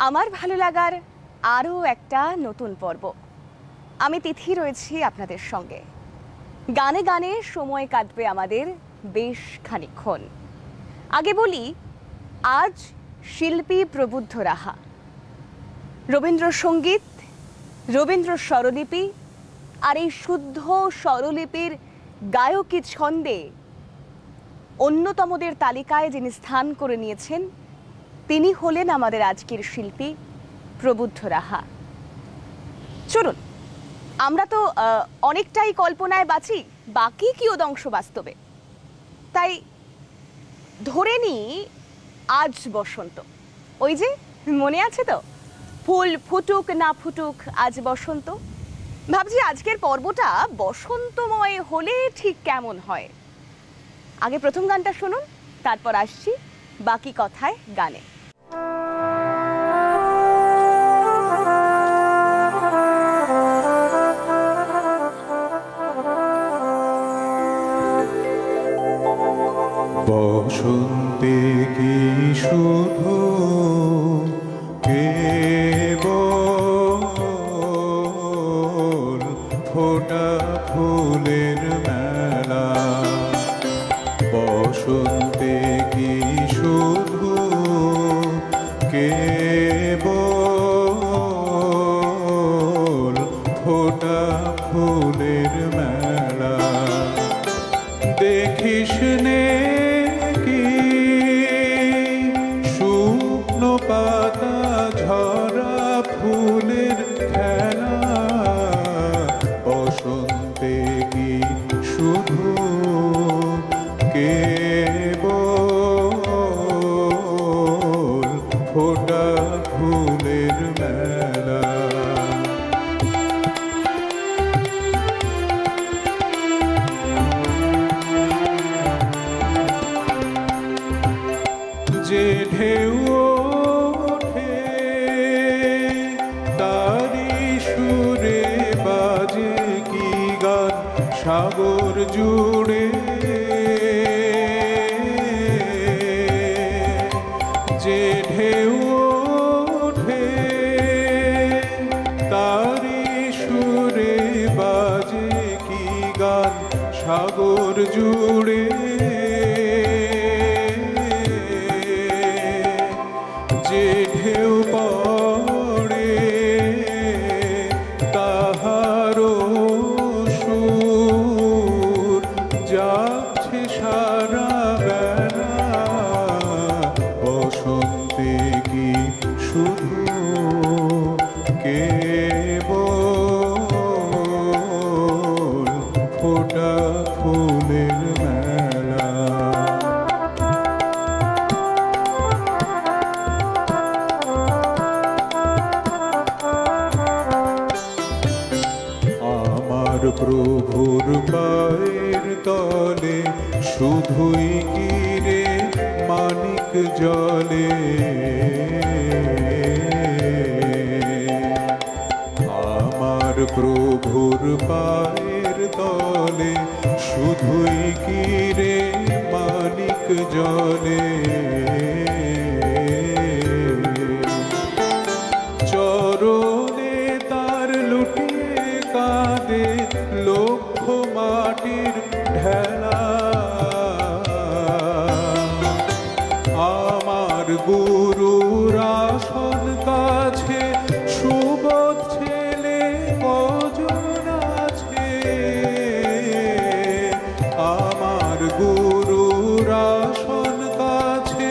আমার ভালো লাগার আরও একটা নতুন পর্ব। আমি তিথি রয়েছি আপনাদের সঙ্গে। গানে গানে সময় কাটবে আমাদের বেশ খানিকক্ষণ। আগে বলি, আজ শিল্পী প্রবুদ্ধ রাহা। রবীন্দ্রসঙ্গীত, রবীন্দ্র স্বরলিপি আর এই শুদ্ধ স্বরলিপির গায়কী ছন্দে অন্যতমদের তালিকায় যিনি স্থান করে নিয়েছেন তিনি হলেন আমাদের আজকের শিল্পী প্রবুদ্ধ রাহা। চলুন, আমরা তো অনেকটাই কল্পনায় বাঁচি, বাকি কিয়দংশ বাস্তবে। তাই ধরে নিই আজ বসন্ত। ওই যে মনে আছে তো, ফুল ফুটুক না ফুটুক আজ বসন্ত। ভাবছি আজকের পর্বটা বসন্তময় হলে ঠিক কেমন হয়। আগে প্রথম গানটা শুনুন, তারপর আসছি বাকি কথায় গানে। বসন্তে কি শুধু কেবল ফোটা ফুলের মেলা? বসন্তে কি শুধু কেবল ফোটা ফুলের মেলা? দেখিস নে পাতা ঝরা ফুলের খেলা? বসন্তে কি শুধু কেবল ফোটা ফুলের মেলা? যে ঢেউ সাগর জুড়ে, যে ঢেউ ওঠে তারি সুরে বাজে কি গান সাগর জুড়ে? যে ঢেউ পড়ে তাহারও যাচ্ছে সারা বেলা? বসন্তে কি শুধু কেবল ফোটা ফুলের মেলা? আমার প্রভুর পায়ের তলে শুধুই গিরে মানিক জলে। আমার প্রভুর পায়ের তলে শুধুই গিরে মানিক জলে। চরণে তার লুটিয়ে কাঁদে লক্ষ মাটির ঢেলা। আমার গুরুর আসন কাছে সুবোধ ছেলে কজন আছে? আমার গুরুর আসন কাছে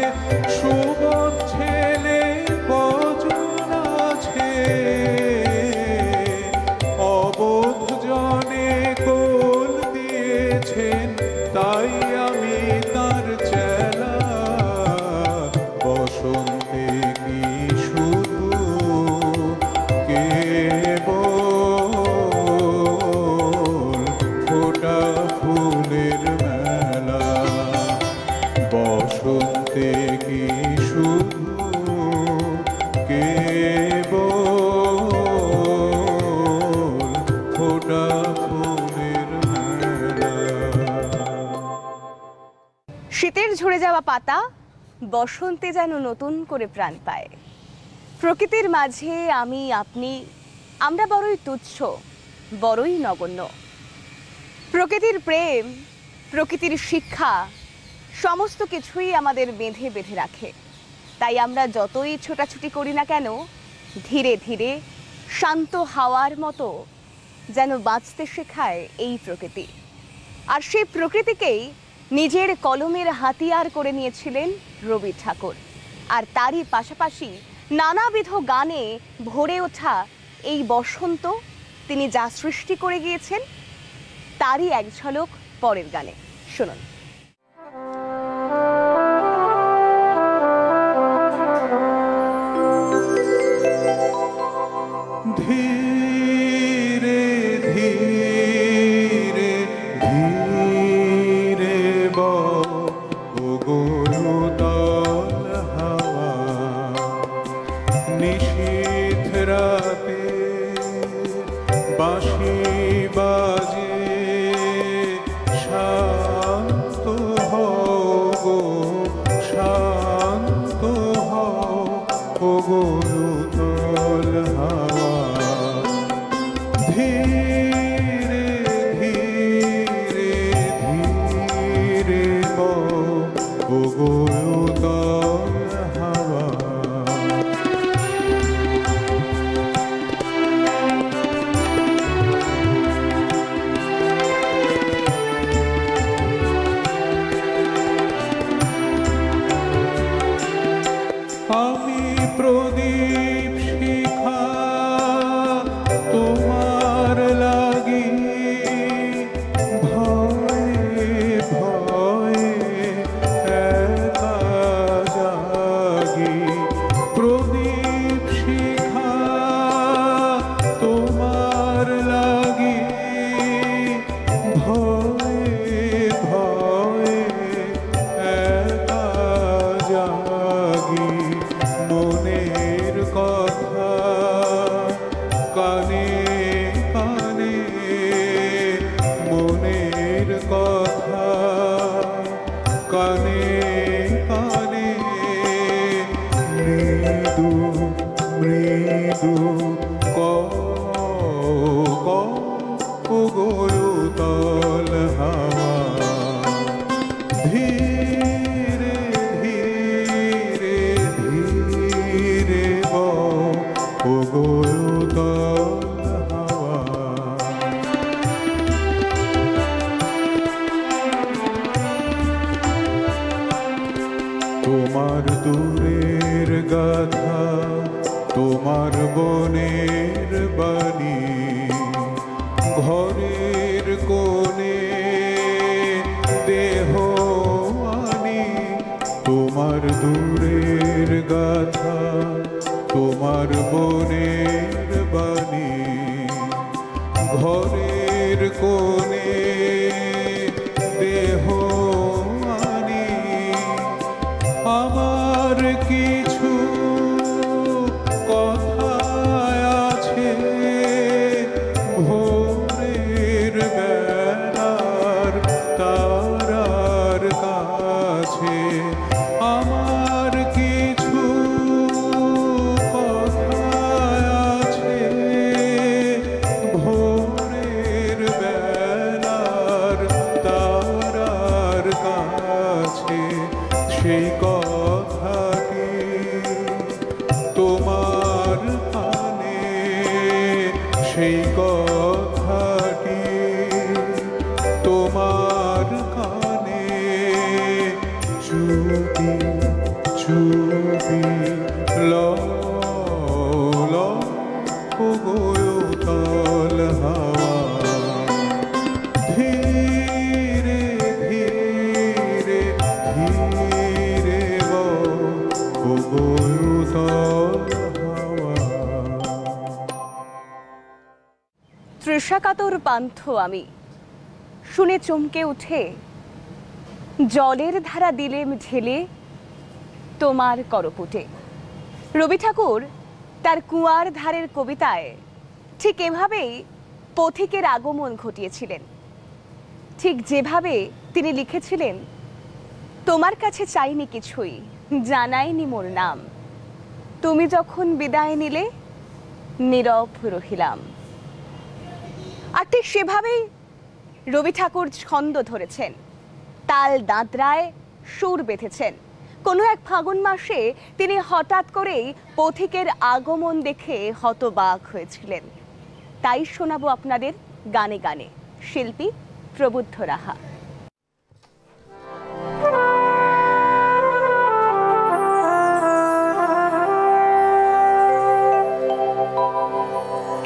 সুবোধ ছেলে কজন আছে? অবোধ জনে কোল দিয়েছেন তাই আমি তার চেলা। বসন্তে কি শুধু কেবল ফোটা ফুলের মেলা? বসন্তে কি শুধু কেবল ফোটা ফুলের মেলা? শীতের ঝরে যাওয়া পাতা বসন্তে যেন নতুন করে প্রাণ পায়। প্রকৃতির মাঝে আমি আপনি আমরা বড়ই তুচ্ছ, বড়ই নগণ্য। প্রকৃতির প্রেম, প্রকৃতির শিক্ষা সমস্ত কিছুই আমাদের বেঁধে বেঁধে রাখে। তাই আমরা যতই ছোটাছুটি করি না কেন, ধীরে ধীরে শান্ত হাওয়ার মতো যেন বাঁচতে শেখায় এই প্রকৃতি। আর সেই প্রকৃতিকেই নিজের কলমের হাতিয়ার করে নিয়েছিলেন রবি ঠাকুর। আর তারই পাশাপাশি নানাবিধ গানে ভরে ওঠা এই বসন্ত তিনি যা সৃষ্টি করে গিয়েছেন, তারই এক ঝলক পরের গানে শুনুন। ধীরে ধীরে ধীরে বগুরুতল হাওয়া, নিশীথ রাতে বাঁশি বাজে, শান্ত হও গো, শান্ত হও বগুরুতল হাওয়া। ধীরে ধীরে ধীরে বগুরুতল হাওয়া। আমি প্রদীপ শিখা তোমার লাগি, ভয়ে ভয়ে একা জাগি। প্রদীপ শিখা তোমার লাগি, ভয়ে ভয়ে একা জাগি। মনের কথা কানে কানে, মনের কথা কানে কানে, মৃদু মৃদু বগুরুতল হাওয়া। ধীরে ধীরে ধীরে বগুরুতল হাওয়া। তোমার দূরের গাথা, তোমার বনের বাণী, ঘরের কোণে দেহ আনি। তোমার দূরের গাথা, তোমার বনের বাণী, ঘরের কোণে দেহ আনি। আমার কিছু কথা আছে ভোরের বেলার তারার কাছে। আমার কিছু কথা আছে ভোরের বেলার তারার কাছে। সেই কথাটি তোমার কানে, সেই কথাটি তোমার কানে, চুপি চুপি বগুরুতল হাওয়া। ধীরে ধীরে ধীরে বগুরুতল হাওয়া। তৃষাকাতর পান্থ আমি, শুনে চমকে উঠে জলের ধারা দিলেম ঢেলে তোমার করপুটে। রবি ঠাকুর তার কুয়ার ধারের কবিতায় ঠিক এভাবেই পথিকের আগমন ঘটিয়েছিলেন। ঠিক যেভাবে তিনি লিখেছিলেন, তোমার কাছে চাইনি কিছুই, জানাইনি মোর নাম, তুমি যখন বিদায় নিলে নীরব রহিলাম। আর ঠিক সেভাবেই রবি ঠাকুর ছন্দ ধরেছেন, তাল দাঁতরায় সুর বেঁধেছেন। কোনো এক ফাগুন মাসে তিনি হঠাৎ করেই পথিকের আগমন দেখে হতবাক হয়েছিলেন। তাই শোনাবো আপনাদের গানে গানে, শিল্পী প্রবুদ্ধ রাহা।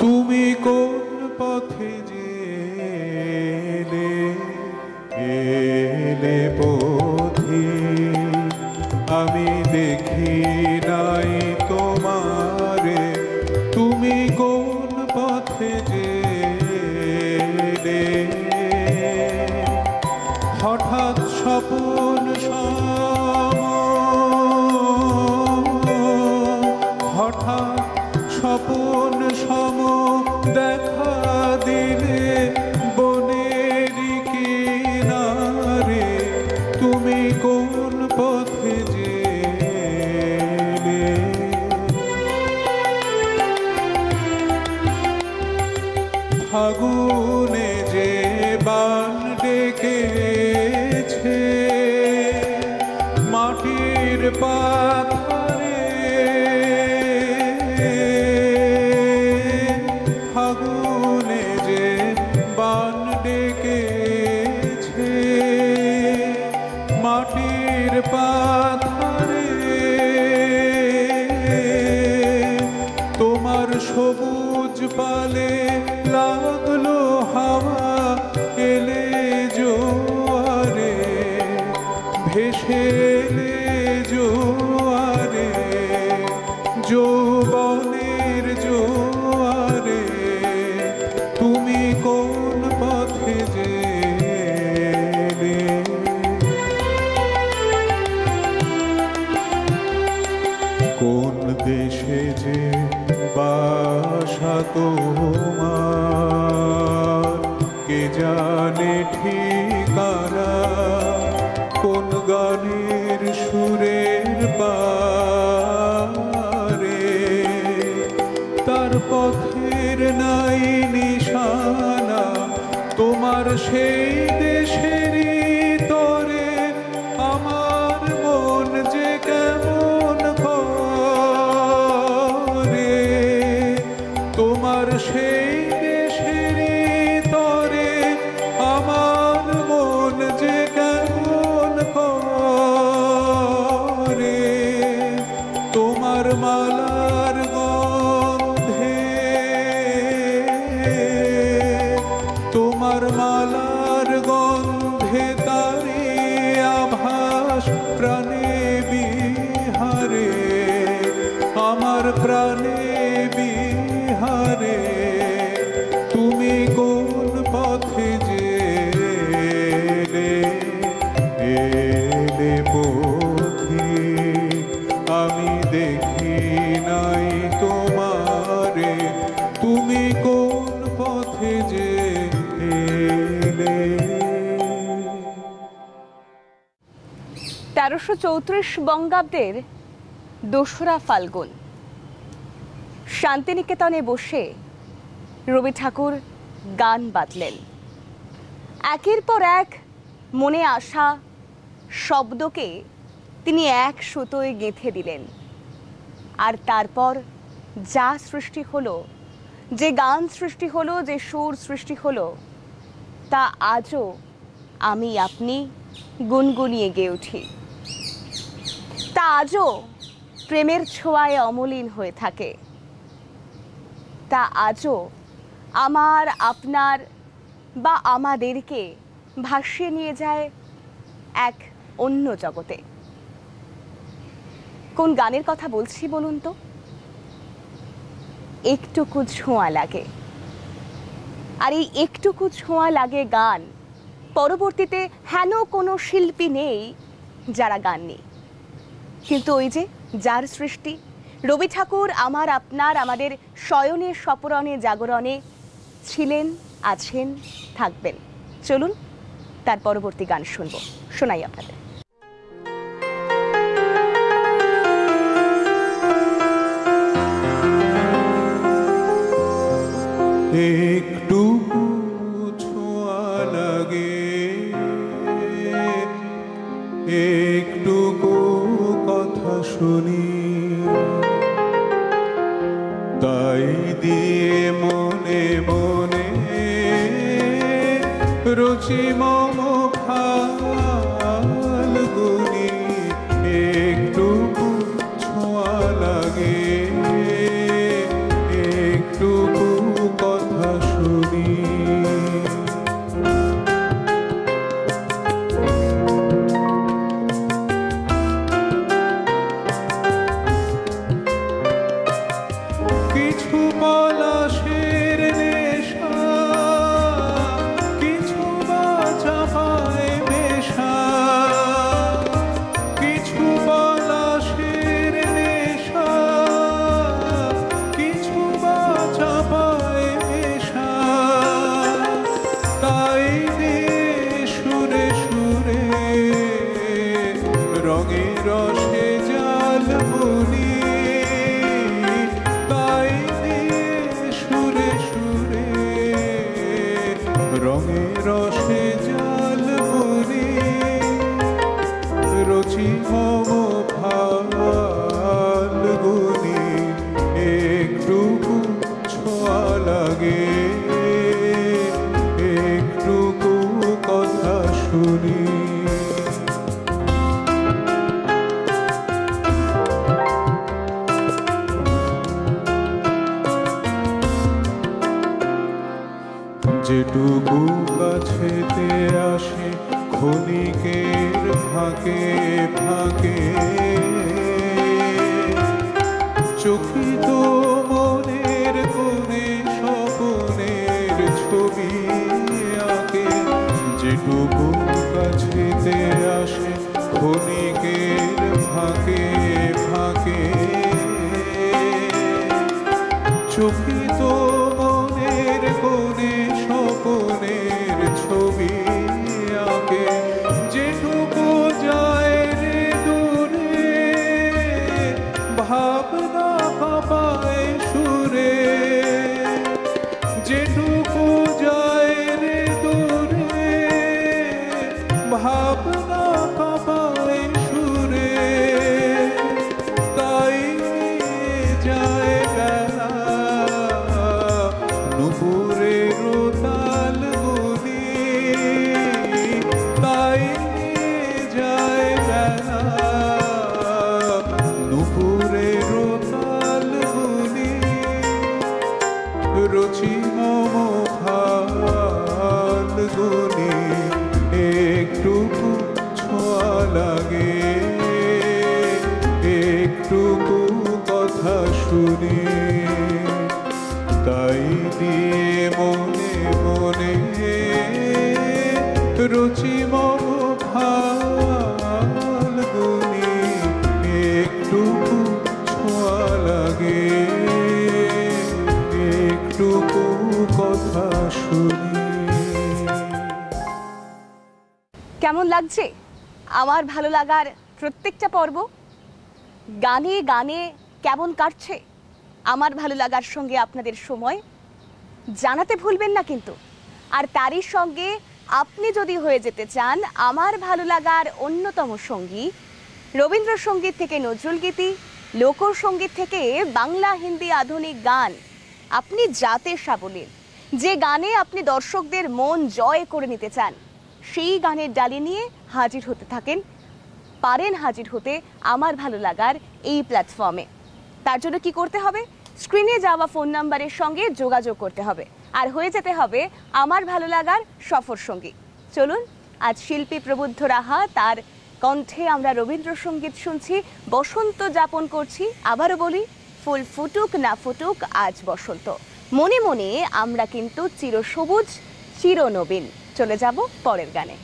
তুমি কোন পথে যেলে এলে পথি, আমি দেখি নাই তোমারে। তুমি কোন পথে যেলে, হঠাৎ স্বপন হঠাৎ স্বপন সম দেখা দিলে বনের কিনারে। তুমি কোন পথে যেলে, ফাগুনে যে বান ডেকেছে মাটির পাথরে। ফাগুনে যে বান ডেকেছে মাটির পাথরে। তোমার সবুজ পালে লাগলো হাওয়া, এলে জোয়ারে ভেসে এলে জোয়ারে, যৌবনের জোয়ারে। তুমি কোন পথে যেলে, কোন দেশে যে বাসা তোমার, কে জানে ঠিকানা। কোন গানের সুরের পারে, তার পথের নাই নিশানা। তোমার সেই দেশেরই তরে আমার মন যে কেমন করে। তোমার সেই দেশেরই তরে আমার মন যে কেমন করে। তোমার মালার গন্ধে, তোমার মালার গন্ধে তারি আভাস প্রাণে বিহারে, আমার প্রাণে বিহারে। তুমি কোন পথে যেলে এলে পথি, আমি দেখি নাই তোমারে। তুমি কোন পথে যেলে। 1334 বঙ্গাব্দের 2রা ফাল্গুন শান্তিনিকেতনে বসে রবি ঠাকুর গান বাঁধলেন। একের পর এক মনে আসা শব্দকে তিনি এক সুতোয় গেঁথে দিলেন। আর তারপর যা সৃষ্টি হলো, যে গান সৃষ্টি হলো, যে সুর সৃষ্টি হলো, তা আজও আমি আপনি গুনগুনিয়ে গেয়ে উঠি। তা আজও প্রেমের ছোঁয়ায় অমলিন হয়ে থাকে। তা আজও আমার আপনার বা আমাদেরকে ভাসিয়ে নিয়ে যায় এক অন্য জগতে। কোন গানের কথা বলছি বলুন তো? একটুকু ছোঁয়া লাগে। আর এই একটুকু ছোঁয়া লাগে গান পরবর্তীতে হেন কোনো শিল্পী নেই যারা গাননি। কিন্তু ওই যে যার সৃষ্টি রবি ঠাকুর আমার আপনার আমাদের শয়নে স্বপরণে জাগরণে ছিলেন, আছেন, থাকবেন। চলুন তার পরবর্তী গান শুনবো, শোনাই আপনাদের। একটু ছোঁয়া লাগে, একটুকু কথা শুনি, তাই দিয়ে মনে মনে রুচি মম ফাল্গুনি, একটুকু ছোঁয়া লাগে, একটুকু কথা শুনি। কিছু পলাশের নেশা, কিছু বা চাপায় মেশা, কিছু পলাশের নেশা, কিছু বা চাপায় মেশা, তাই দিয়ে সুরে সুরে রঙে রসে জাল বুনি, তাই দিয়ে সুরে সুরে রঙে রসে জাল বুনি, রুচি মম ফাল্গুনি, একটুকু ছোঁয়া লাগে, একটুকু কথা শুনি। যেটুকু কাছেতে আসে ক্ষণিকের ফাঁকে ফাঁকে, চকিত মনের কোণে স্বপনের ছবি আঁকে, যেটুকু কাছেতে আসে ক্ষণিকের ফাঁকে ফাঁকে, চকিত মনের কোণে স্বপনের ছবি আঁকে, যেটুকু যায় রে দূরে ভাবনা কাঁপায় সুরে, যেটুকু যায় রে দূরে ভাবনা কাঁপায় সুরে, তাই যায় বেলা নুপুরের তাল গুনি, তাই যায় বেলা নুপুরের তাল গুনি, রুচি মম ফাল্গুনি, একটুকু ছোঁয়া লাগে, একটুকু কথা শুনি, তাই দিয়ে মনে মনে রুচি মম ফাল্গুনি, একটুকু ছোঁয়া লাগে, একটুকু কথা শুনি। কেমন লাগছে আমার ভালো লাগার প্রত্যেকটা পর্ব? গানে গানে কেমন কাটছে আমার ভালো লাগার সঙ্গে আপনাদের সময়? জানাতে ভুলবেন না কিন্তু। আর তারই সঙ্গে আপনি যদি হয়ে যেতে চান আমার ভালো লাগার অন্যতম সঙ্গী, রবীন্দ্রসঙ্গীত থেকে নজরুলগীতি, লোকসঙ্গীত থেকে বাংলা হিন্দি আধুনিক গান, আপনি যাতে সাবলীল, যে গানে আপনি দর্শকদের মন জয় করে নিতে চান, সেই গানের ডালি নিয়ে হাজির হতে থাকেন, পারেন হাজির হতে আমার ভালো লাগার এই প্ল্যাটফর্মে। তার জন্য কি করতে হবে? স্ক্রিনে যাওয়া ফোন নাম্বারের সঙ্গে যোগাযোগ করতে হবে আর হয়ে যেতে হবে আমার ভালো লাগার সফর সঙ্গী। চলুন, আজ শিল্পী প্রবুদ্ধ রাহা, তার কণ্ঠে আমরা রবীন্দ্রসঙ্গীত শুনছি, বসন্ত যাপন করছি। আবারও বলি, ফুল ফুটুক না ফুটুক আজ বসন্ত, মনে মনে আমরা কিন্তু চিরসবুজ চিরনবীন। চলে যাব পরের গানে।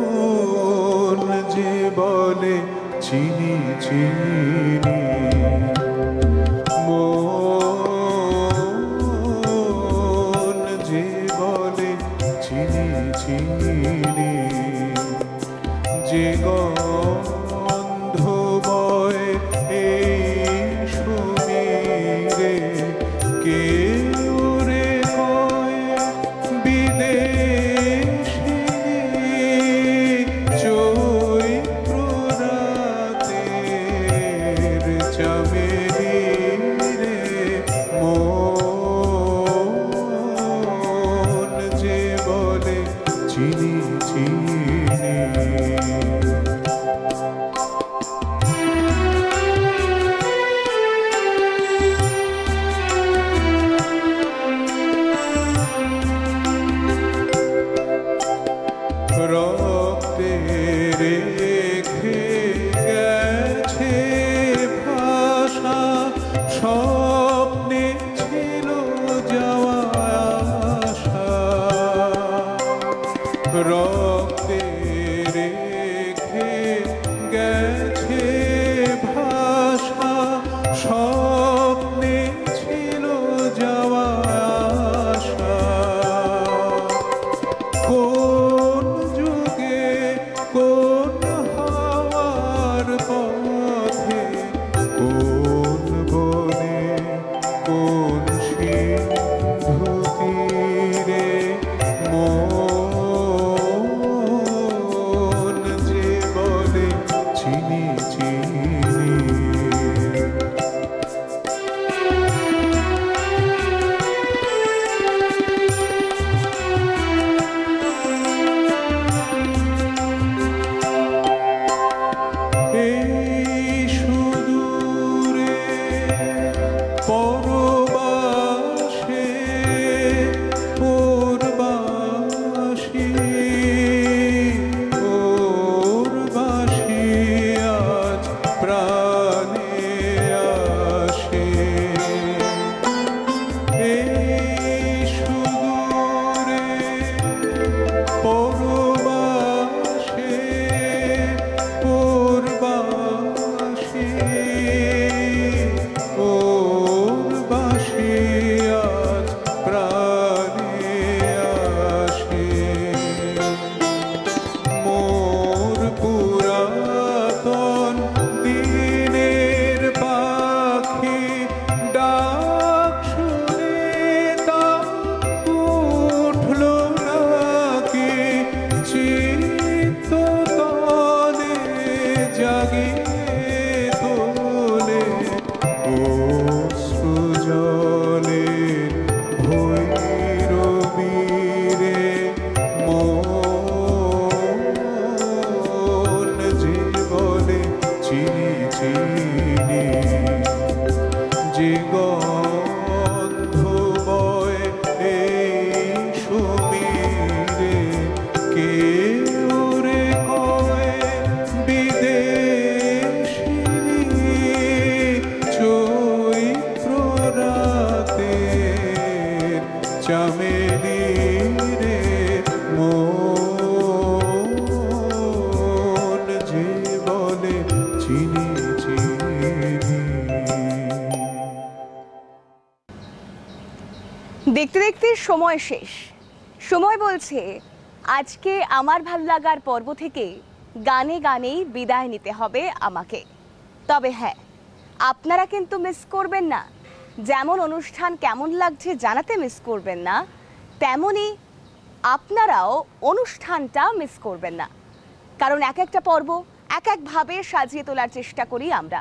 মন যে বলে চিনি চিনি, মন যে বলে চিনি বয় এই সমীরে, কে ওরে কয় বিদেশিনী, চৈত্র রাতের চামেলি রে মন যে বলে চিনি চিনি। রক্তে রেখে গেছে ভাষা, স্বপ্নে ছিল যাওয়া আশা। রক্তে রেখে গেছে ভাষা, স্বপ্নে ছিল যাওয়া আশা। কোন যুগে কোন হাওয়ার পথে, কোন বনে কোন সিন্ধু তীরে, মন যে বলে চিনি চিনি। এই সুদূরে পরবাসে পরবাসী, পরবাসী আজ প্রাণে আসে। এই সুদূরে পরবাসে পরবাসী, পরবাসী আজ প্রাণে আসে। মোর পুরাতন দিনের পাখি ডাক শুনে তা উঠল নাকি, চিত্ত তলে জাগিয়ে তোলে অশ্রু জলে ভৈরবীরে, মন যে বলে চিনি চিনি। যে গন্ধ বয় এই সমীরে, কে ওরে কয় বিদেশিনী, চৈত্র রাতের চামেলি রে মন যে বলে চিনি চিনি। দেখতে দেখতে সময় শেষ। সময় বলছে আজকে আমার ভাল লাগার পর্ব থেকে গানে গানেই বিদায় নিতে হবে আমাকে। তবে হ্যাঁ, আপনারা কিন্তু মিস করবেন না। যেমন অনুষ্ঠান কেমন লাগছে জানাতে মিস করবেন না, তেমনি আপনারাও অনুষ্ঠানটা মিস করবেন না। কারণ এক একটা পর্ব এক একভাবে সাজিয়ে তোলার চেষ্টা করি আমরা।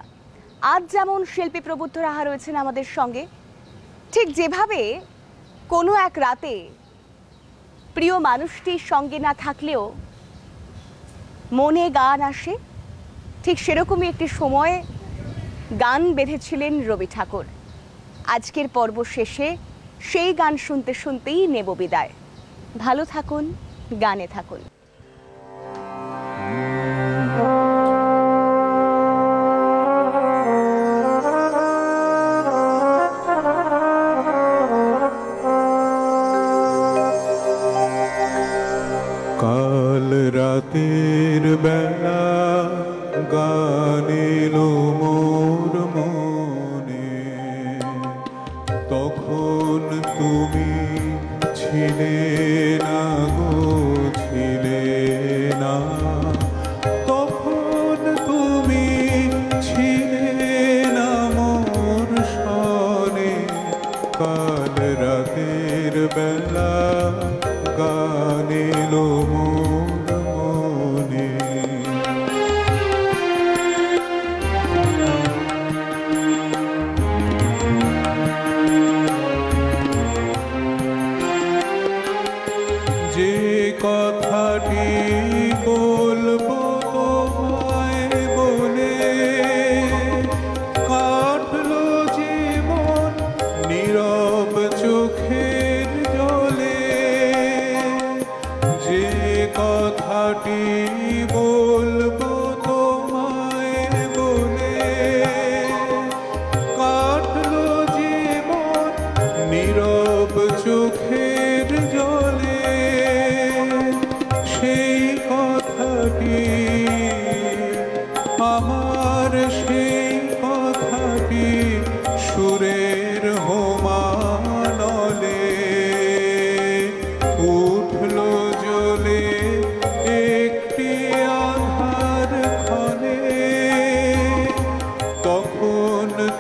আজ যেমন শিল্পী প্রবুদ্ধ রাহা রয়েছেন আমাদের সঙ্গে, ঠিক যেভাবে কোনো এক রাতে প্রিয় মানুষটির সঙ্গে না থাকলেও মনে গান আসে, ঠিক সেরকমই একটি সময়ে গান বেঁধেছিলেন রবি ঠাকুর। আজকের পর্ব শেষে সেই গান শুনতে শুনতেই নেব বিদায়। ভালো থাকুন, গানে থাকুন। কাল রাতের বেলা গান এলো মোর মনে, তখন তুমি ছিলে না গো, ছিলে না, তখন তুমি ছিলে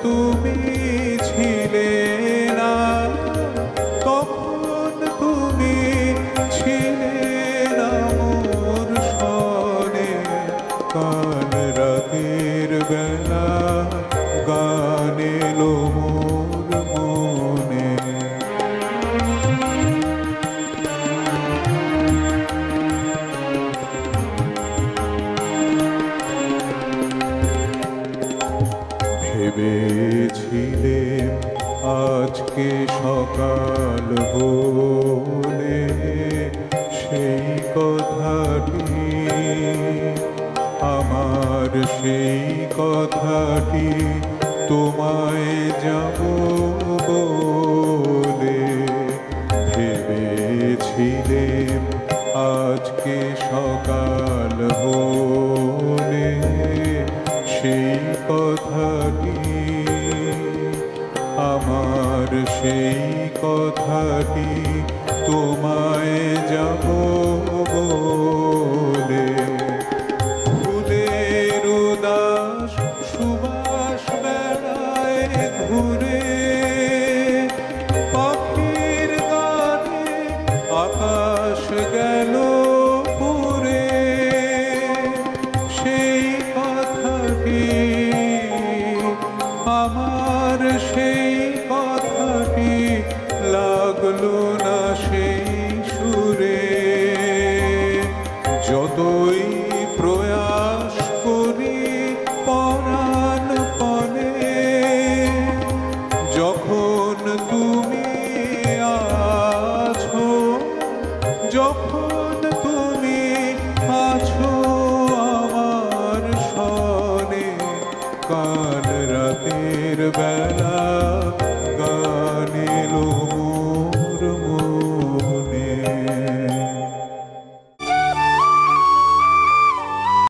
তুমি ছিলে না, তখন তুমি ছিলে না মোর সনে। কাল রাতের বেলা গান এলো মোর মনে। ভেবেছিলেম আজকে সকাল হলে সেই কথাটি, আমার সেই কথাটি তোমায় যাব বলে। ভেবেছিলেম আজকে সকাল হলে সেই কথাটি, আমার সেই কথাটি তোমায় যাব বলে। ফুলের উদাস সুবাস বেড়ায় ঘুরে, পাখির গানে আকাশ গেল পুরে। সেই কথাটি, আমার সেই কথাটি লাগলো না সেই সুরে। যতই প্রয়াস করি পরাণ পণে, যখন তুমি আছো, যখন তুমি আছো আমার সনে। কাল রাতের বেলা